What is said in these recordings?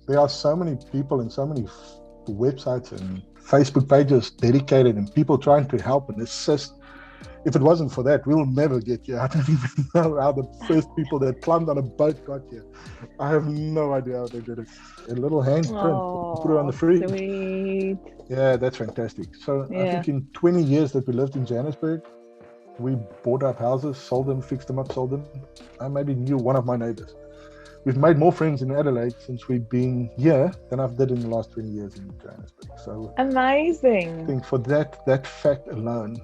there are so many people and so many websites and Facebook pages dedicated and people trying to help and assist. If it wasn't for that, we'll never get here. I don't even know how the first people that climbed on a boat got here. I have no idea how they did it. A little handprint, put it on the Oh, fridge. sweet. Yeah, that's fantastic. So I Yeah. think in 20 years that we lived in Johannesburg, we bought up houses, sold them, fixed them up, sold them. I maybe knew one of my neighbors. We've made more friends in Adelaide since we've been here than I've did in the last 20 years in Johannesburg. So I Amazing. think for that fact alone,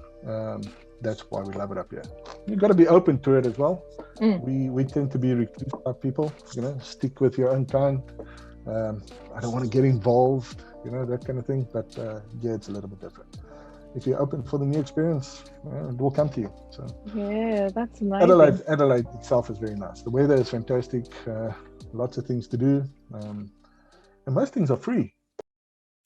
that's why we love it up here. You've got to be open to it as well. Mm. We tend to be recluse type people, stick with your own kind. I don't want to get involved, that kind of thing. But yeah, it's a little bit different. If you're open for the new experience, it will come to you. So Yeah, that's amazing. Adelaide itself is very nice. The weather is fantastic. Lots of things to do, and most things are free.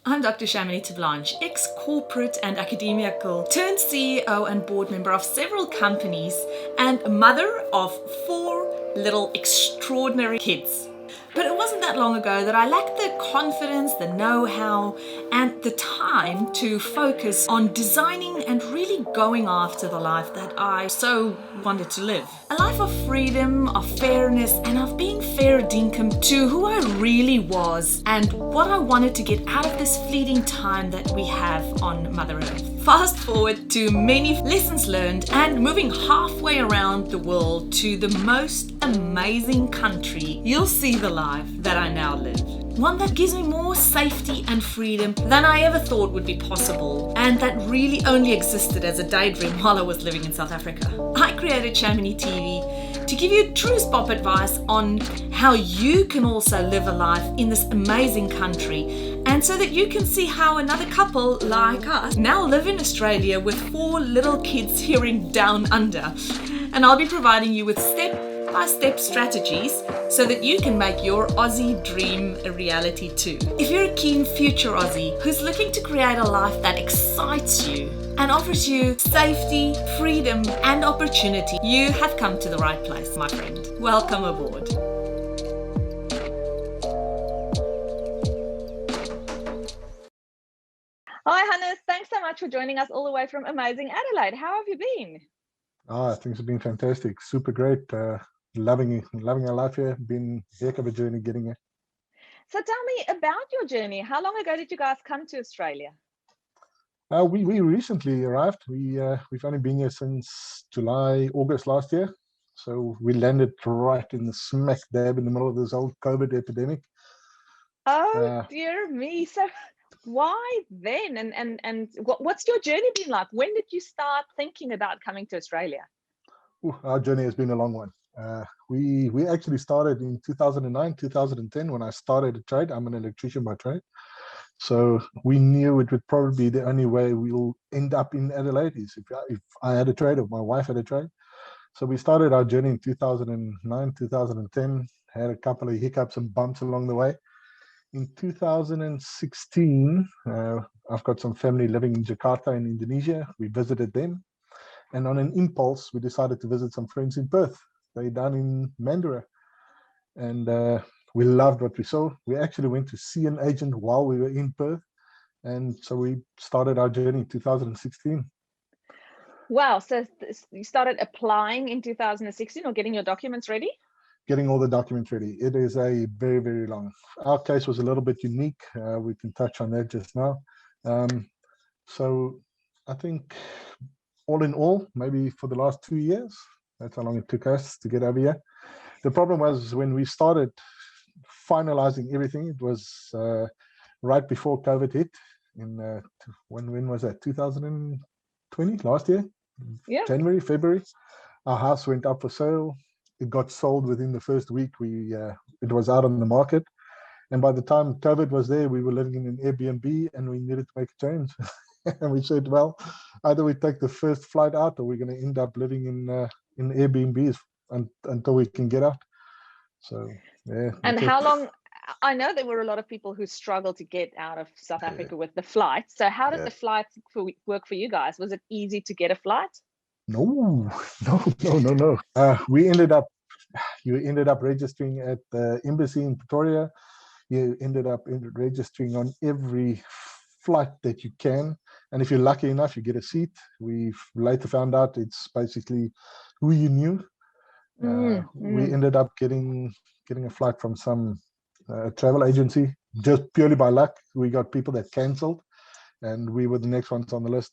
I'm Dr. Chamonix Blanche, ex-corporate and academical, turned CEO and board member of several companies, and mother of 4 little extraordinary kids. But it wasn't that long ago that I lacked the confidence, the know-how, and the time to focus on designing and really going after the life that I so wanted to live. A life of freedom, of fairness, and of being fair dinkum to who I really was and what I wanted to get out of this fleeting time that we have on Mother Earth. Fast forward to many lessons learned and moving halfway around the world to the most amazing country, you'll see the life that I now live. One that gives me more safety and freedom than I ever thought would be possible, and that really only existed as a daydream while I was living in South Africa. I created Chamonix TV to give you true spot advice on how you can also live a life in this amazing country, and so that you can see how another couple like us now live in Australia with 4 little kids here in Down Under. And I'll be providing you with step-by-step strategies so that you can make your Aussie dream a reality too. If you're a keen future Aussie who's looking to create a life that excites you and offers you safety, freedom, and opportunity, you have come to the right place, my friend. Welcome aboard. Hi, Hannes. Thanks so much for joining us all the way from amazing Adelaide. How have you been? Things have been fantastic, super great. Loving our life here. Been a heck of a journey getting here. So tell me about your journey. How long ago did you guys come to Australia? We recently arrived. We've only been here since August last year. So we landed right in the smack dab in the middle of this old COVID epidemic. Oh dear me. So why then? And what's your journey been like? When did you start thinking about coming to Australia? Our journey has been a long one. We actually started in 2009, 2010 when I started a trade. I'm an electrician by trade. So we knew it would probably be the only way we'll end up in Adelaide is if I had a trade or my wife had a trade. So we started our journey in 2009, 2010, had a couple of hiccups and bumps along the way. In 2016, I've got some family living in Jakarta in Indonesia. We visited them. And on an impulse, we decided to visit some friends in Perth. They're down in Mandurah. And we loved what we saw. We actually went to see an agent while we were in Perth. And so we started our journey in 2016. Wow. So you started applying in 2016 or getting your documents ready? Getting all the documents ready. It is a very, very long. Our case was a little bit unique. We can touch on that just now. So I think all in all, maybe for the last 2 years, that's how long it took us to get over here. The problem was when we started finalizing everything, it was right before COVID hit in when was that? 2020, last year? Yeah. January, February. Our house went up for sale. It got sold within the first week. It was out on the market. And by the time COVID was there, we were living in an Airbnb and we needed to make a change. And we said, well, either we take the first flight out or we're going to end up living in Airbnbs until we can get out. So, yeah. And how long? I know there were a lot of people who struggled to get out of South Africa with the flights. So how did the flights work for you guys? Was it easy to get a flight? No. You ended up registering at the embassy in Pretoria. you ended up registering on every flight that you can. And if you're lucky enough, you get a seat. We've later found out it's basically who you knew. We ended up getting a flight from some travel agency just purely by luck. We got people that cancelled, and we were the next ones on the list.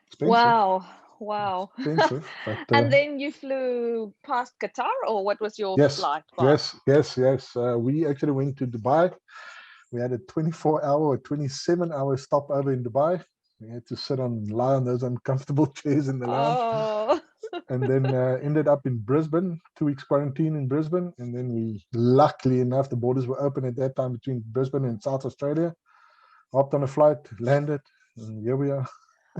Expensive. Wow. Expensive, but, and then you flew past Qatar, or what was your flight? Yes. We actually went to Dubai. We had a 24-hour or 27-hour stopover in Dubai. We had to lie on those uncomfortable chairs in the lounge. And then ended up in Brisbane, 2 weeks quarantine in Brisbane. And then we, luckily enough, the borders were open at that time between Brisbane and South Australia. Hopped on a flight, landed, and here we are.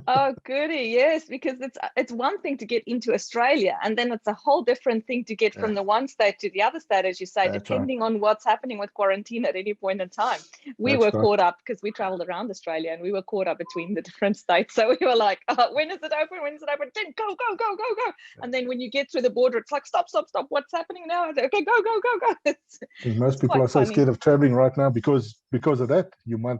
Oh, goody, yes, because it's one thing to get into Australia, and then it's a whole different thing to get from the one state to the other state, as you say, depending on what's happening with quarantine at any point in time. We were caught up because we traveled around Australia, and we were caught up between the different states. So we were like, when is it open? When is it open? Then go. And then when you get through the border, it's like, stop. What's happening now? Okay, go. Most people are so scared of traveling right now because of that.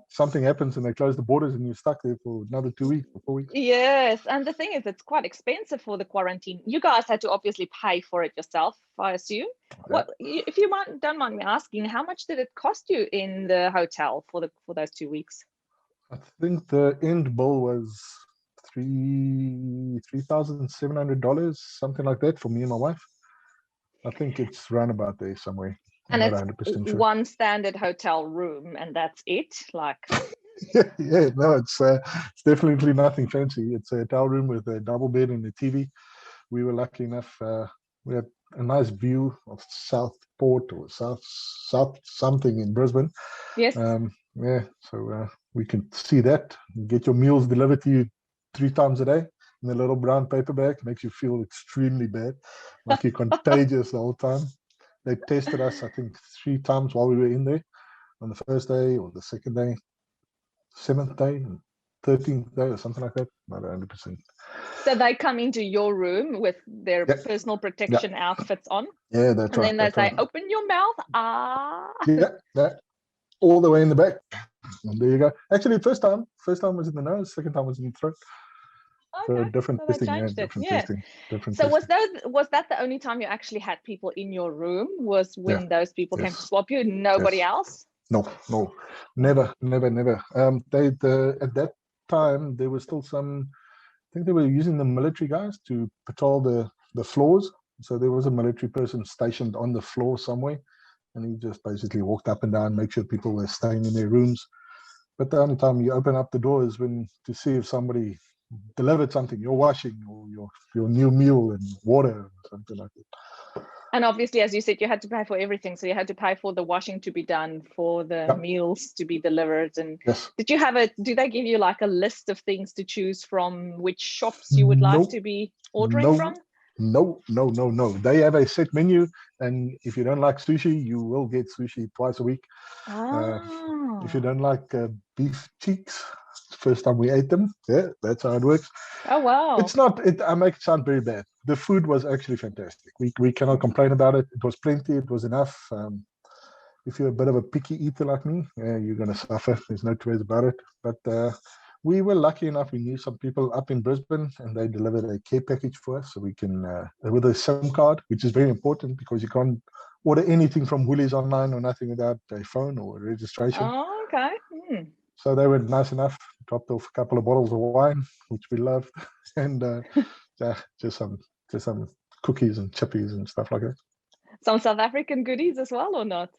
Something happens and they close the borders and you're stuck there for another 2 weeks. 4 weeks. Yes, and the thing is, it's quite expensive for the quarantine. You guys had to obviously pay for it yourself, I assume. What, if you don't mind me asking, how much did it cost you in the hotel for those 2 weeks? I think the end bill was $3,700, something like that, for me and my wife. I think it's round about there somewhere. And it's 100% sure. One standard hotel room, and that's it. Like. No, it's definitely nothing fancy. It's a hotel room with a double bed and a TV. We were lucky enough. We had a nice view of Southport or South something in Brisbane. Yes. So we can see that. You get your meals delivered to you 3 times a day in a little brown paper bag. Makes you feel extremely bad, like you're contagious the whole time. They tested us, I think, 3 times while we were in there, on the first day or the second day, 7th day, 13th day, or something like that. Not 100%. So they come into your room with their personal protection outfits on. Yeah, that's right. And then they say, "Open your mouth." Yeah, all the way in the back. And there you go. Actually, first time was in the nose. Second time was in the throat. Okay, so different testing. So was that the only time you actually had people in your room? Was when those people came to swab you? Nobody else? No, never. At that time there was still some. I think they were using the military guys to patrol the floors. So there was a military person stationed on the floor somewhere, and he just basically walked up and down, make sure people were staying in their rooms. But the only time you open up the door is when to see if somebody delivered something, your washing or your new meal and water or something like that. And obviously, as you said, you had to pay for everything. So you had to pay for the washing to be done, for the meals to be delivered. And do they give you like a list of things to choose from, which shops you would like to be ordering from? No. They have a set menu, and if you don't like sushi, you will get sushi twice a week. If you don't like beef cheeks, first time we ate them, that's how it works. Oh wow! It's not. I make it sound very bad. The food was actually fantastic. We cannot complain about it. It was plenty. It was enough. If you're a bit of a picky eater like me, you're gonna suffer. There's no two ways about it. But we were lucky enough. We knew some people up in Brisbane, and they delivered a care package for us, so we can with a SIM card, which is very important because you can't order anything from Woolies online or nothing without a phone or a registration. Oh, okay. So they were nice enough, dropped off a couple of bottles of wine, which we loved, and just some cookies and chippies and stuff like that. Some South African goodies as well, or not?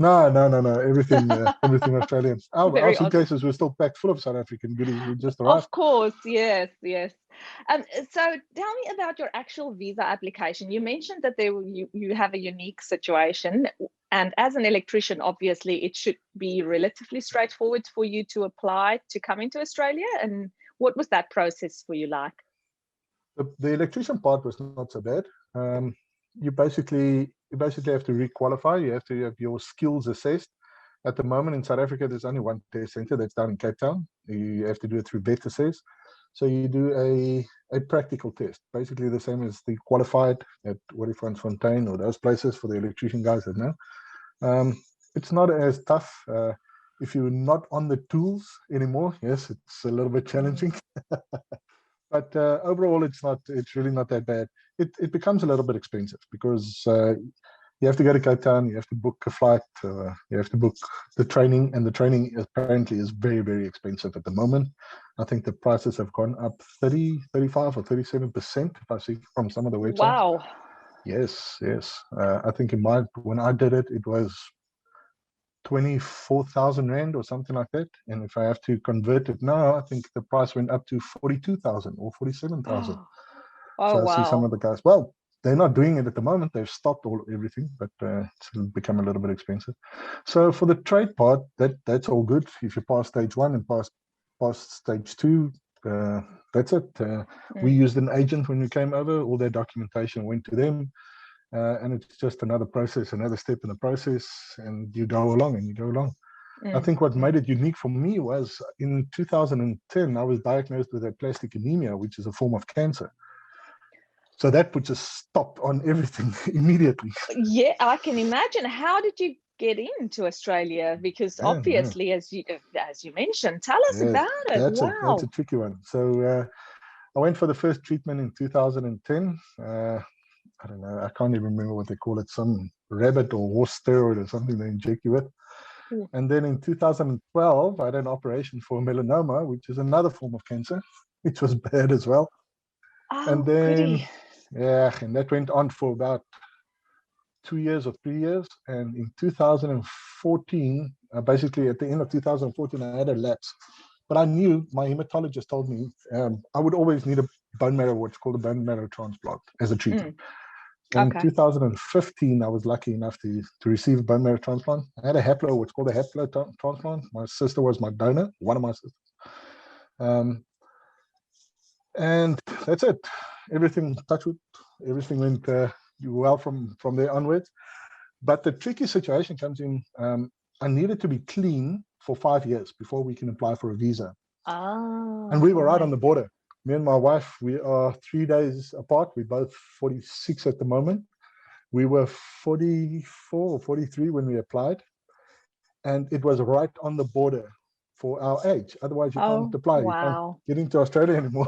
No. Everything Australian. Our suitcases were still packed full of South African goodies. We just arrived. Of course, yes. So tell me about your actual visa application. You mentioned that you have a unique situation, and as an electrician, obviously, it should be relatively straightforward for you to apply to come into Australia. And what was that process for you like? The electrician part was not so bad. You basically have to requalify. You have to have your skills assessed. At the moment in South Africa, there's only one test center that's down in Cape Town. You have to do it through BetAssess. So you do a practical test, basically the same as the qualified at Fontaine or those places for the electrician guys that know. it's not as tough. If you're not on the tools anymore, yes, it's a little bit challenging. But overall, it's really not that bad. It becomes a little bit expensive because you have to go to Cape Town, you have to book a flight, you have to book the training, and the training apparently is very, very expensive at the moment. I think the prices have gone up 30, 35 or 37%, if I see from some of the websites. Wow. Yes, yes. I think when I did it, it was 24,000 Rand or something like that. And if I have to convert it now, I think the price went up to 42,000 or 47,000. Oh, so I wow. see some of the guys, well, they're not doing it at the moment. They've stopped everything, but it's become a little bit expensive. So for the trade part, that's all good. If you pass stage 1 and pass stage 2, that's it. We used an agent when we came over. All their documentation went to them. And it's just another process, another step in the process, and you go along and you go along. I think what made it unique for me was in 2010, I was diagnosed with aplastic anemia, which is a form of cancer. So that put a stop on everything immediately. Yeah, I can imagine. How did you get into Australia? Because obviously, as you mentioned, tell us about it. That's a tricky one. So I went for the first treatment in 2010. I don't know, I can't even remember what they call it, some rabbit or horse steroid or something they inject you with. And then in 2012, I had an operation for melanoma, which is another form of cancer, which was bad as well. And then, and that went on for about 2 years or 3 years. And in 2014, basically at the end of 2014, I had a lapse. But I knew, my hematologist told me, I would always need a bone marrow, what's called a bone marrow transplant as a treatment. In 2015, I was lucky enough to receive a bone marrow transplant. I had what's called a haplo transplant. My sister was my donor, one of my sisters. And that's it. Everything, touch wood, everything went well from there onwards. But the tricky situation comes in, I needed to be clean for 5 years before we can apply for a visa. And we were right on the border. Me and my wife, we are 3 days apart. We're both 46 at the moment. We were 44 or 43 when we applied. And it was right on the border for our age. Otherwise, you can't apply. You can't get into Australia anymore.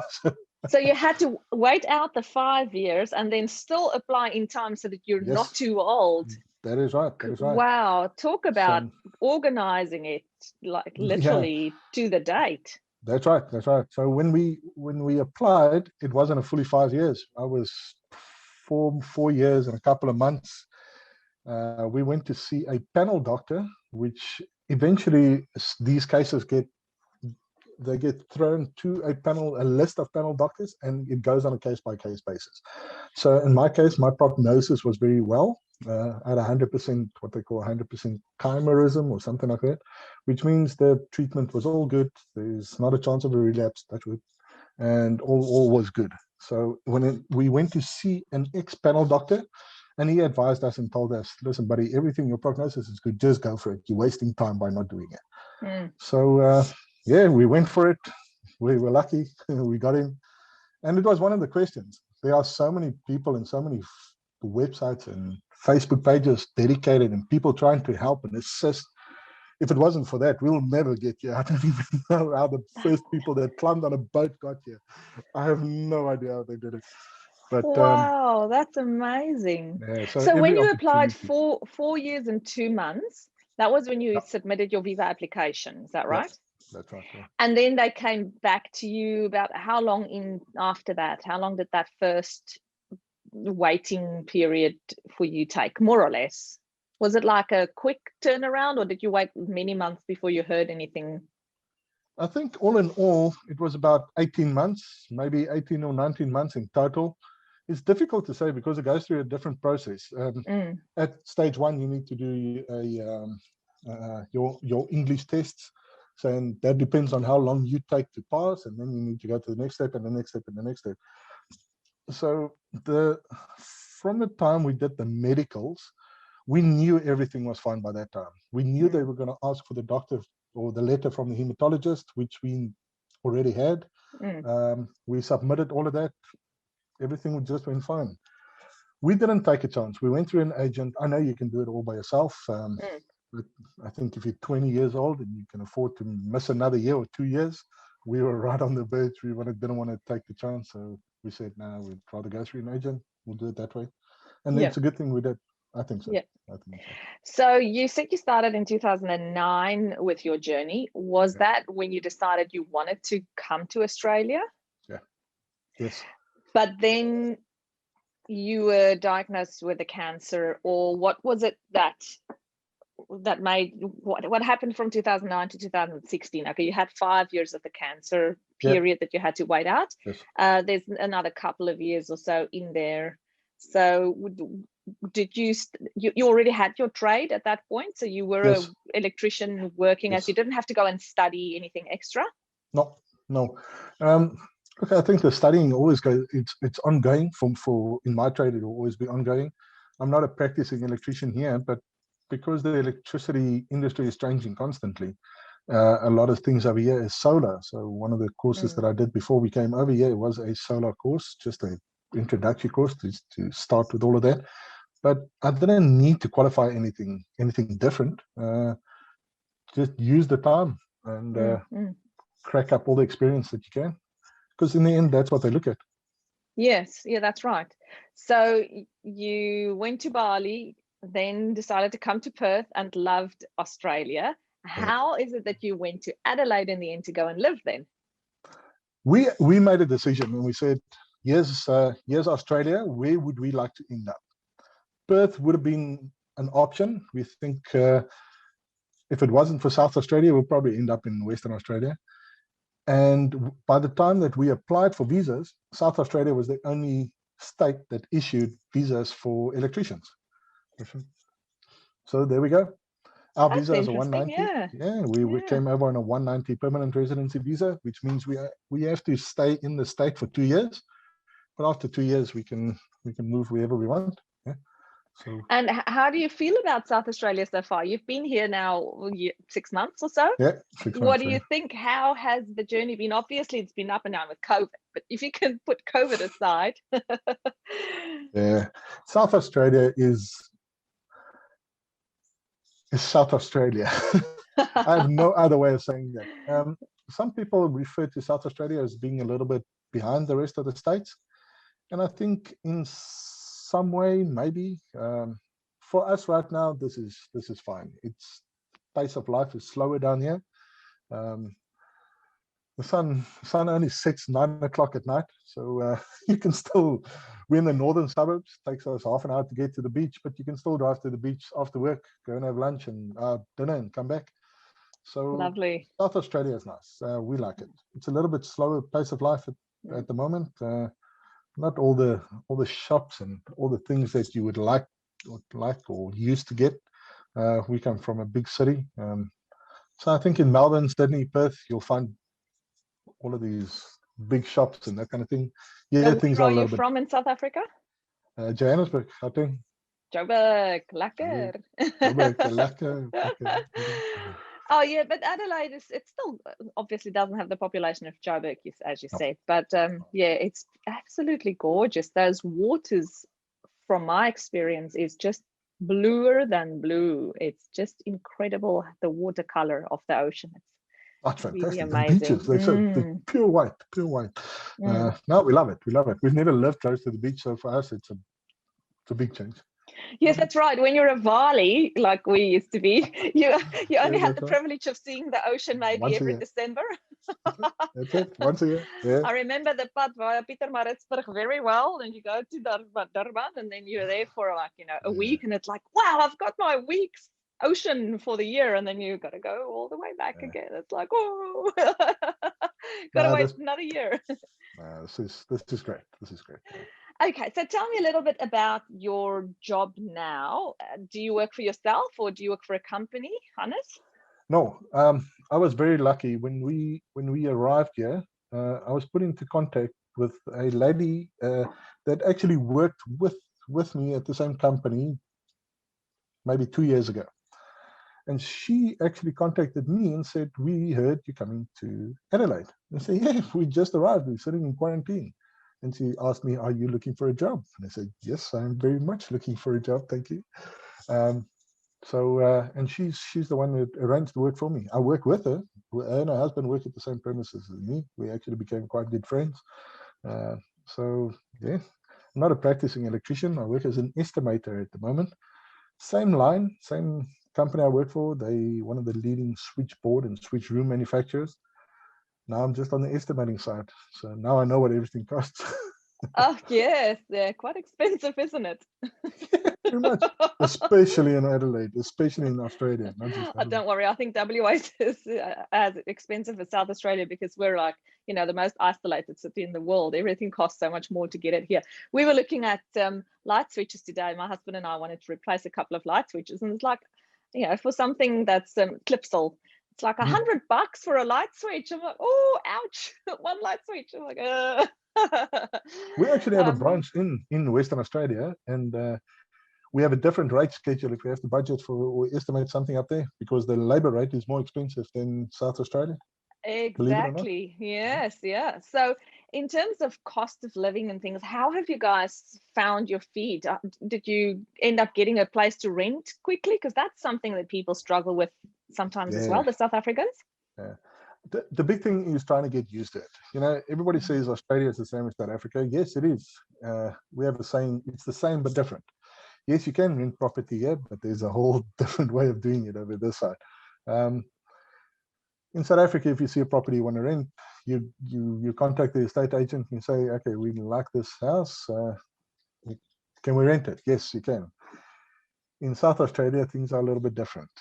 So you had to wait out the 5 years and then still apply in time so that you're not too old. That is right. That is right. Wow. Talk about organizing it like literally to the date. That's right. That's right. So when we applied, it wasn't a fully 5 years. I was 4 years and a couple of months. We went to see a panel doctor, which eventually these cases get thrown to a list of panel doctors, and it goes on a case-by-case basis. So in my case, my prognosis was very well. At 100%, what they call 100% chimerism or something like that, which means the treatment was all good. There's not a chance of a relapse, touch wood, and all was good. So when we went to see an ex-panel doctor, and he advised us and told us, listen, buddy, your prognosis is good, just go for it. You're wasting time by not doing it. So we went for it. We were lucky. We got in. And it was one of the questions. There are so many people and so many websites and Facebook pages dedicated and people trying to help and assist. If it wasn't for that, we'll never get here. I don't even know how the first people that climbed on a boat got here. I have no idea how they did it. But wow, that's amazing. Yeah, so when you applied 4 years and 2 months, that was when you submitted your visa application, is that right? That's right. Yeah. And then they came back to you about how long after that? How long did that first waiting period for you take, more or less? Was it like a quick turnaround, or did you wait many months before you heard anything? I think all in all, it was about 18 months, maybe 18 or 19 months in total. It's difficult to say because it goes through a different process. At stage 1, you need to do your English tests. So, and that depends on how long you take to pass, and then you need to go to the next step and the next step and the next step. So from the time we did the medicals, we knew everything was fine by that time. We knew they were going to ask for the doctor or the letter from the hematologist, which we already had. We submitted all of that. Everything just went fine. We didn't take a chance. We went through an agent. I know you can do it all by yourself. But I think if you're 20 years old and you can afford to miss another year or 2 years, we were right on the verge. We didn't want to take the chance. So we said, no, we'd rather go through an agent. We'll do it that way. And it's a good thing we did. I think so. Yeah. I think so. So you said you started in 2009 with your journey. Was that when you decided you wanted to come to Australia? Yeah. Yes. But then you were diagnosed with a cancer, or what was it that made, what happened from 2009 to 2016? Okay, you had 5 years of the cancer period that you had to wait out. Yes. There's another couple of years or so in there. So did you already had your trade at that point? So you were an electrician working as you didn't have to go and study anything extra? No. Look, I think the studying always goes, it's ongoing for in my trade, it will always be ongoing. I'm not a practicing electrician here, but because the electricity industry is changing constantly, a lot of things over here is solar. So one of the courses that I did before we came over here was a solar course, just a introductory course to start with all of that. But I didn't need to qualify anything different. Just use the time and crack up all the experience that you can, because in the end, that's what they look at. Yes, yeah, that's right. So you went to Bali, then decided to come to Perth and loved Australia. How is it that you went to Adelaide in the end to go and live then? We made a decision and we said, yes, Australia, where would we like to end up? Perth would have been an option. We think if it wasn't for South Australia, we'll probably end up in Western Australia. And by the time that we applied for visas, South Australia was the only state that issued visas for electricians. So there we go. Our visa is a 190. We came over on a 190 permanent residency visa, which means we have to stay in the state for 2 years. But after 2 years, we can move wherever we want. Yeah. So. And how do you feel about South Australia so far? You've been here now 6 months or so. Yeah, 6 months. What do you think? How has the journey been? Obviously, it's been up and down with COVID, but if you can put COVID aside. Yeah, South Australia is South Australia. I have no other way of saying that. Some people refer to South Australia as being a little bit behind the rest of the states. And I think in some way, maybe for us right now, this is fine. It's pace of life is slower down here. The sun only sets 9 o'clock at night, so you can still. We're in the northern suburbs. It takes us half an hour to get to the beach, but you can still drive to the beach after work, go and have lunch and dinner, and come back. So lovely. South Australia is nice. We like it. It's a little bit slower pace of life at the moment. Not all the shops and all the things that you would like or used to get. We come from a big city, so I think in Melbourne, Sydney, Perth, you'll find all of these big shops and that kind of thing. Yeah, things are a little bit. Where are you from in South Africa? Johannesburg, I think. Joburg, lekker. Joburg, lekker. Oh yeah, but Adelaide it still obviously doesn't have the population of Joburg, as you said. But yeah, it's absolutely gorgeous. Those waters, from my experience, is just bluer than blue. It's just incredible, the watercolor of the ocean. That's fantastic. Really amazing. The beaches, they're pure white. No, we love it. We've never lived close to the beach, so for us, it's a big change. Yes, that's right. When you're a Wali, like we used to be, you only had the privilege of seeing the ocean maybe every December. That's it, once a year. Yeah. I remember the pad via Pietermaritzburg very well, and you go to Durban, and then you're there for like a week, and it's like, wow, I've got my week's ocean for the year, and then you got to go all the way back again. It's like, oh, gotta wait another year. This is great. This is great. Okay, so tell me a little bit about your job now. Do you work for yourself or do you work for a company, Hannes? No, I was very lucky when we arrived here. I was put into contact with a lady that actually worked with me at the same company maybe 2 years ago. And she actually contacted me and said, we heard you're coming to Adelaide. And I said, yeah, we just arrived. We're sitting in quarantine. And she asked me, are you looking for a job? And I said, yes, I'm very much looking for a job. Thank you. So and she's the one that arranged the work for me. I work with her. Her and her husband work at the same premises as me. We actually became quite good friends. So yeah, I'm not a practicing electrician. I work as an estimator at the moment. Same line, same company I work for. They one of the leading switchboard and switch room manufacturers. Now I'm just on the estimating side. So now I know what everything costs. Oh yes, they're quite expensive, isn't it? Pretty much, especially in Adelaide, especially in Australia. Not just Adelaide. Don't worry, I think WA is as expensive as South Australia because we're like, you know, the most isolated city in the world. Everything costs so much more to get it here. We were looking at light switches today. My husband and I wanted to replace a couple of light switches, and it's like, you know, for something that's clipsal, it's like $100 for a light switch. I'm like, oh, ouch! One light switch. I'm like, We actually have a branch in Western Australia, and we have a different rate schedule if we have to budget for or estimate something up there, because the labor rate is more expensive than South Australia. Exactly. Yes. Yeah. So in terms of cost of living and things, how have you guys found your feet? Did you end up getting a place to rent quickly? Because that's something that people struggle with sometimes as well, the South Africans. Yeah. The big thing is trying to get used to it. You know, everybody says Australia is the same as South Africa. Yes, it is. We have the same, it's the same but different. Yes, you can rent property here, but there's a whole different way of doing it over this side. In South Africa, if you see a property you want to rent, you contact the estate agent and say, okay, we like this house. Can we rent it? Yes, you can. In South Australia, things are a little bit different.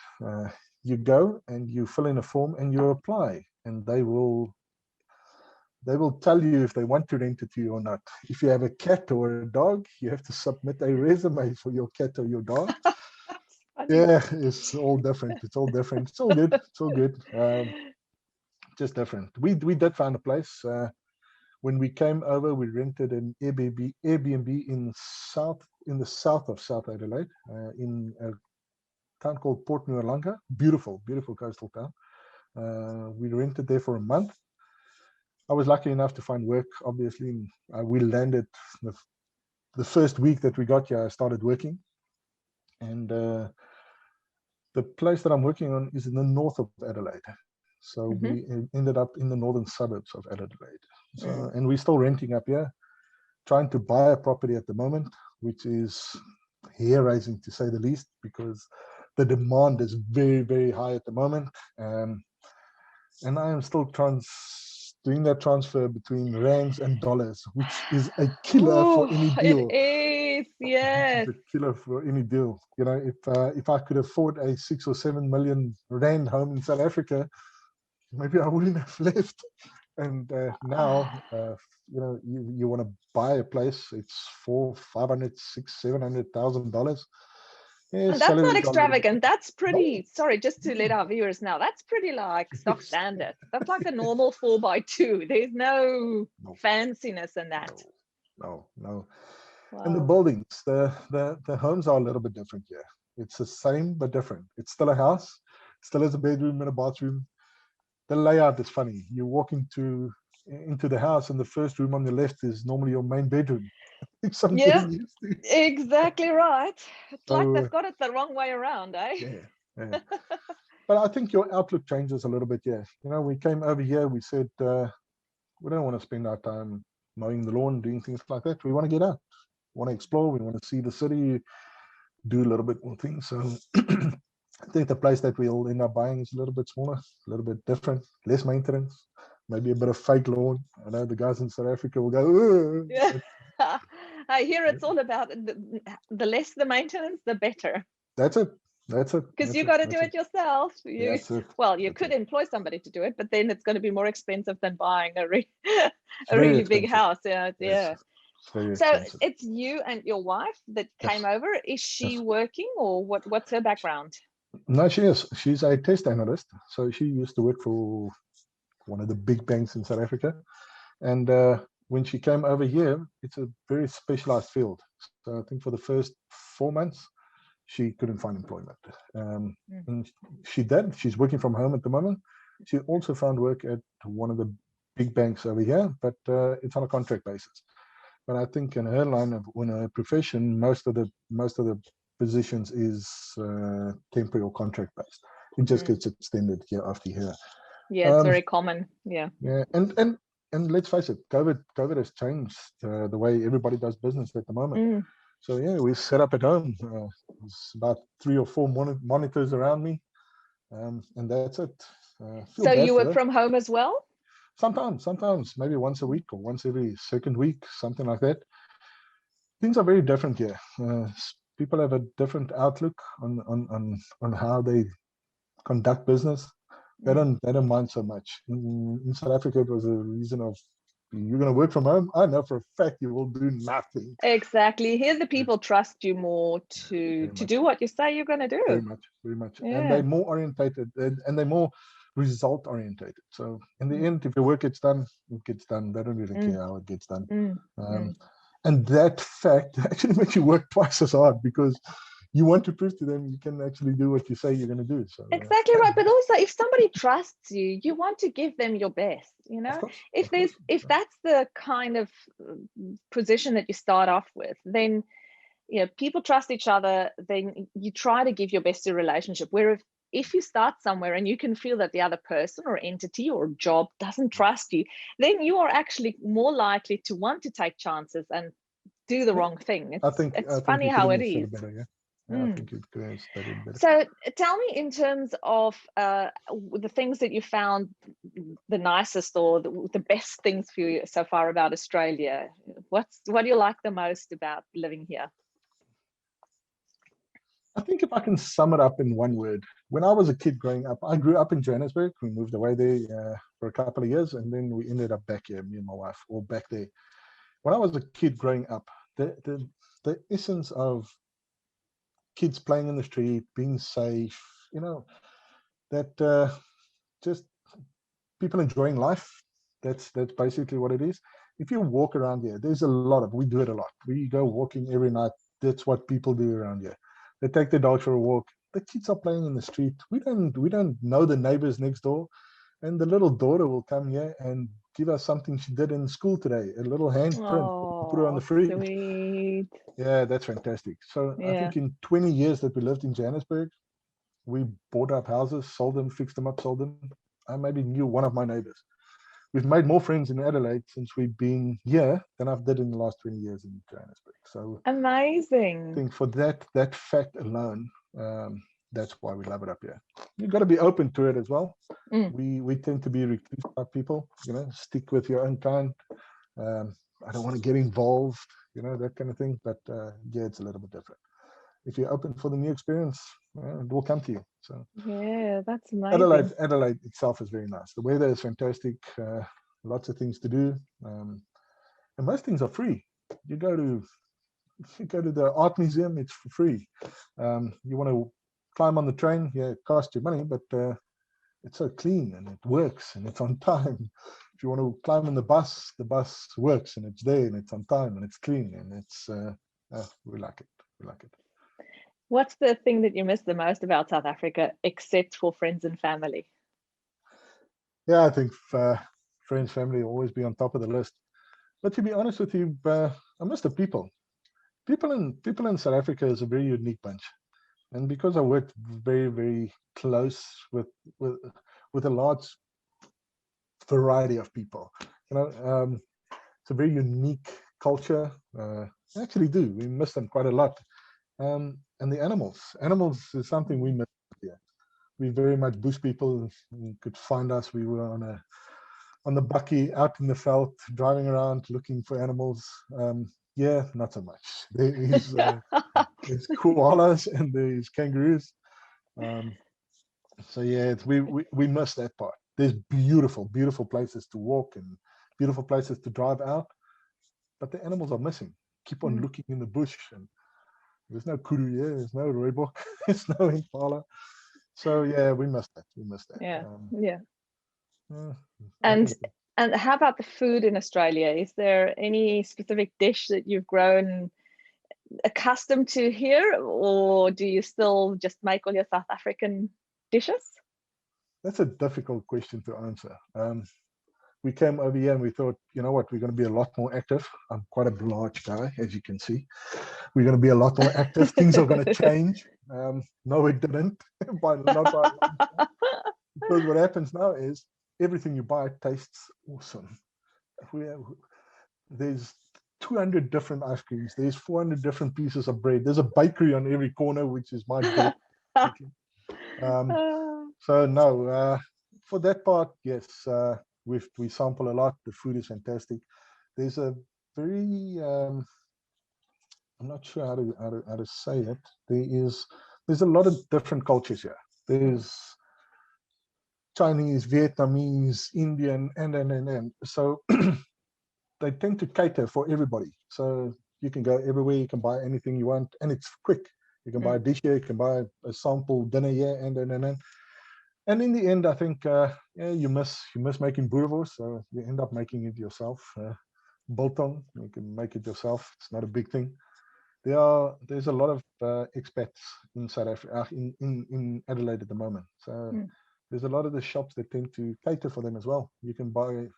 You go and you fill in a form and you apply, and they will tell you if they want to rent it to you or not. If you have a cat or a dog, you have to submit a resume for your cat or your dog. Yeah, it's all different. It's all different. It's all good. It's all good. Just different. We did find a place. When we came over, we rented an Airbnb in the south of South Adelaide, in a town called Port Nualanga. Beautiful, beautiful coastal town. We rented there for a month. I was lucky enough to find work, obviously. We landed the first week that we got here. I started working. And the place that I'm working on is in the north of Adelaide. So we ended up in the northern suburbs of Adelaide. So, and we're still renting up here, trying to buy a property at the moment, which is hair-raising to say the least, because the demand is very, very high at the moment. And I am still doing that transfer between rands and dollars, which is a killer for any deal. It is, yes. It's a killer for any deal. You know, if I could afford a 6 or 7 million rand home in South Africa, maybe I wouldn't have left. And now, you know, you want to buy a place, it's $400,000, $600,000, $700,000. Yeah, that's not extravagant. That's pretty, sorry, just to let our viewers know, that's pretty like stock standard. That's like a normal 4x2. There's no fanciness in that. No. Wow. And the buildings, the homes are a little bit different here. It's the same but different. It's still a house, still has a bedroom and a bathroom. The layout is funny. You walk into the house and the first room on the left is normally your main bedroom. Yeah, exactly right. It's like they've got it the wrong way around, eh? Yeah. But I think your outlook changes a little bit. Yeah, you know, we came over here. We said we don't want to spend our time mowing the lawn, doing things like that. We want to get out. We want to explore. We want to see the city, do a little bit more things. So I think the place that we'll end up buying is a little bit smaller, a little bit different, less maintenance, maybe a bit of fake lawn. I know the guys in South Africa will go, yeah. I hear it's all about the less the maintenance, the better. That's it. Because you got to do it yourself. Well, you could employ somebody to do it, but then it's going to be more expensive than buying a really big house. Yeah. So it's you and your wife that came over. Is she working, or what's her background? No, she is. She's a test analyst. So she used to work for one of the big banks in South Africa. And when she came over here, it's a very specialized field. So I think for the first 4 months, she couldn't find employment. And she did. She's working from home at the moment. She also found work at one of the big banks over here, but it's on a contract basis. But I think in her line of her profession, most of the positions is temporary or contract based. It just gets extended year after year. Yeah, it's very common. Yeah. Yeah, and let's face it, COVID has changed the way everybody does business at the moment. So yeah, we set up at home. There's about 3 or 4 monitors around me, and that's it. So you work from home as well? Sometimes, maybe once a week or once every second week, something like that. Things are very different here. People have a different outlook on how they conduct business. They don't mind so much. In South Africa, it was a reason of, you're going to work from home. I know for a fact you will do nothing. Exactly. Here, the people trust you more to do what you say you're going to do. Very much. Yeah. And they're more orientated, and they're more result orientated. So in the end, if your work gets done, it gets done. They don't really care how it gets done. And that fact actually makes you work twice as hard, because you want to prove to them you can actually do what you say you're going to do. So exactly right. But also, if somebody trusts you, you want to give them your best. You know, if that's the kind of position that you start off with, then people trust each other. Then you try to give your best to a relationship. Where if you start somewhere and you can feel that the other person or entity or job doesn't trust you, then you are actually more likely to want to take chances and do the wrong thing. It's funny how it is. I think it creates better. So tell me, in terms of the things that you found the nicest or the best things for you so far about Australia, what do you like the most about living here? I think if I can sum it up in one word, when I was a kid growing up, I grew up in Johannesburg. We moved away there for a couple of years, and then we ended up back here, me and my wife, or back there. When I was a kid growing up, the essence of kids playing in the street, being safe, that just people enjoying life. That's basically what it is. If you walk around here, there's a lot of, we do it a lot. We go walking every night. That's what people do around here. They take their dogs for a walk. The kids are playing in the street. We don't know the neighbors next door. And the little daughter will come here and give us something she did in school today, a little handprint, put her on the fridge. Sweet. Yeah, that's fantastic. So I think in 20 years that we lived in Johannesburg, we bought up houses, sold them, fixed them up, sold them. I maybe knew one of my neighbors. We've made more friends in Adelaide since we've been here than I've did in the last 20 years in Johannesburg. So amazing. I think for that fact alone, that's why we love it up here. You've got to be open to it as well. We tend to be recluse type people, stick with your own kind. I don't want to get involved, that kind of thing. But yeah, it's a little bit different. If you're open for the new experience, it will come to you. So yeah, that's amazing. Adelaide itself is very nice. The weather is fantastic. Lots of things to do, and most things are free. You go to the art museum, it's for free. You want to climb on the train, yeah, it costs you money, but it's so clean and it works and it's on time. If you want to climb on the bus works and it's there and it's on time and it's clean and it's we like it. What's the thing that you miss the most about South Africa, except for friends and family? Yeah, I think friends, family will always be on top of the list. But to be honest with you, I miss the people. People in South Africa is a very unique bunch, and because I worked very, very close with a large variety of people, it's a very unique culture. I actually do. We miss them quite a lot. And the animals is something we miss here. We very much bush people. You could find us. We were on the bucky out in the veld, driving around looking for animals. Yeah, not so much. There's koalas and there's kangaroos. So yeah, we miss that part. There's beautiful places to walk and beautiful places to drive out, but the animals are missing. Keep on looking in the bush, and there's no kudu here, there's no rooibos, there's no impala. So yeah, we miss that. Yeah. And how about the food in Australia? Is there any specific dish that you've grown accustomed to here, or do you still just make all your South African dishes? That's a difficult question to answer. We came over here and we thought, you know what, we're going to be a lot more active. I'm quite a large guy, as you can see. we're going to be a lot more active. Things are going to change. No, it didn't. Not by because what happens now is everything you buy tastes awesome. There's 200 different ice creams. There's 400 different pieces of bread. There's a bakery on every corner, which is my goal. So no, for that part, yes, we sample a lot. The food is fantastic. There's a very I'm not sure how to say it. There's a lot of different cultures here. There's Chinese, Vietnamese, Indian, and so they tend to cater for everybody. So you can go everywhere, you can buy anything you want, and it's quick. You can buy a dish here, you can buy a sample dinner here, and in the end, I think you miss making boerewors, so you end up making it yourself. Biltong, you can make it yourself. It's not a big thing. There's a lot of expats in South Africa, in Adelaide at the moment. So there's a lot of the shops that tend to cater for them as well. You can buy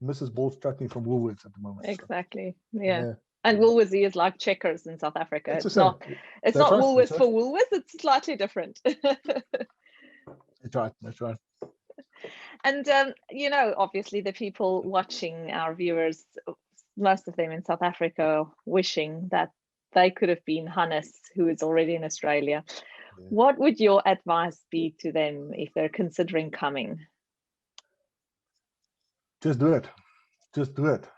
Mrs. Ball's chutney from Woolworths at the moment. Exactly. So, yeah. And Woolworths is like Checkers in South Africa. It's not right, Woolworths for Woolworths. It's slightly different. That's right. And obviously the people watching, our viewers, most of them in South Africa, wishing that they could have been Hannes, who is already in Australia. Yeah. What would your advice be to them if they're considering coming? Just do it. Just do it.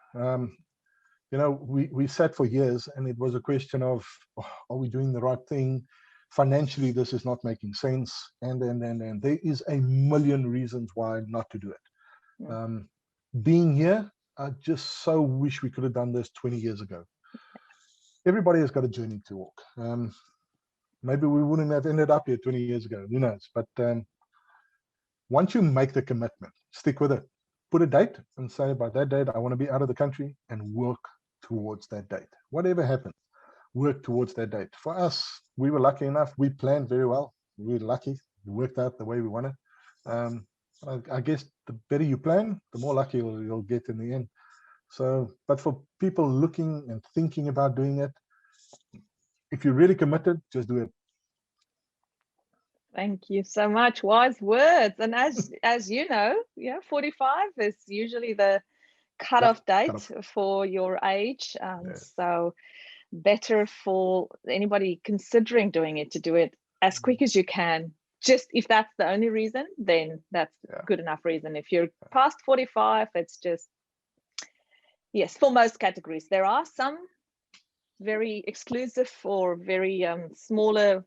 We sat for years, and it was a question of, are we doing the right thing? Financially, this is not making sense. And there is a million reasons why not to do it. Yeah. Being here, I just so wish we could have done this 20 years ago. Everybody has got a journey to walk. Maybe we wouldn't have ended up here 20 years ago. Who knows? But once you make the commitment, stick with it. Put a date and say, by that date, I want to be out of the country, and work towards that date. Whatever happens, work towards that date. For us, we were lucky enough. We planned very well. We were lucky. It worked out the way we wanted. I guess the better you plan, the more lucky you'll get in the end. So, but for people looking and thinking about doing it, if you're really committed, just do it. Thank you so much. Wise words. And as you know, 45 is usually the cutoff date for your age. So better for anybody considering doing it to do it as quick as you can. Just if that's the only reason, then that's good enough reason. If you're past 45, it's just, yes, for most categories. There are some very exclusive or very smaller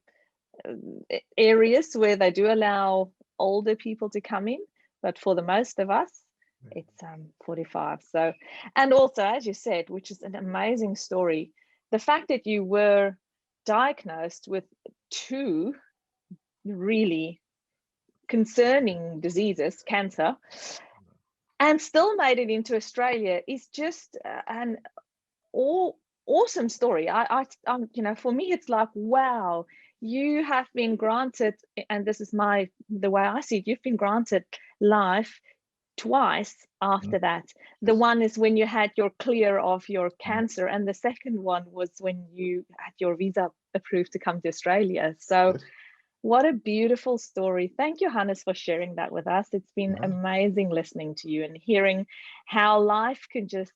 areas where they do allow older people to come in, but for the most of us, it's 45. So, and also, as you said, which is an amazing story, the fact that you were diagnosed with 2 really concerning diseases, cancer, and still made it into Australia is just an awesome story. I for me, it's like, wow, you have been granted, and this is the way I see it, you've been granted life twice after that. The one is when you had your clear of your cancer, and the second one was when you had your visa approved to come to Australia. So what a beautiful story. Thank you, Hannes, for sharing that with us. It's been amazing listening to you and hearing how life can just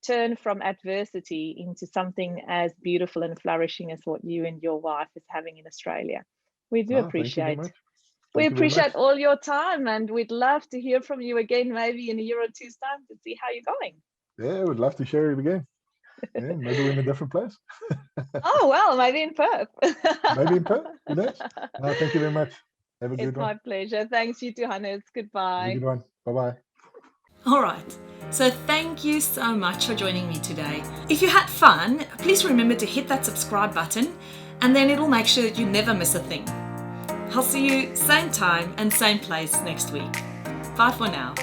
turn from adversity into something as beautiful and flourishing as what you and your wife is having in Australia. We do appreciate all your time, and we'd love to hear from you again, maybe in a year or two's time, to see how you're going. Yeah, I would love to share it again. Yeah, maybe we're in a different place. Oh, well, maybe in Perth. Maybe in Perth, who knows? No, thank you very much. Have a good one. It's my pleasure. Thanks, you too, Hannes. Goodbye. Have a good one. Bye-bye. All right, so thank you so much for joining me today. If you had fun, please remember to hit that subscribe button, and then it'll make sure that you never miss a thing. I'll see you same time and same place next week. Bye for now.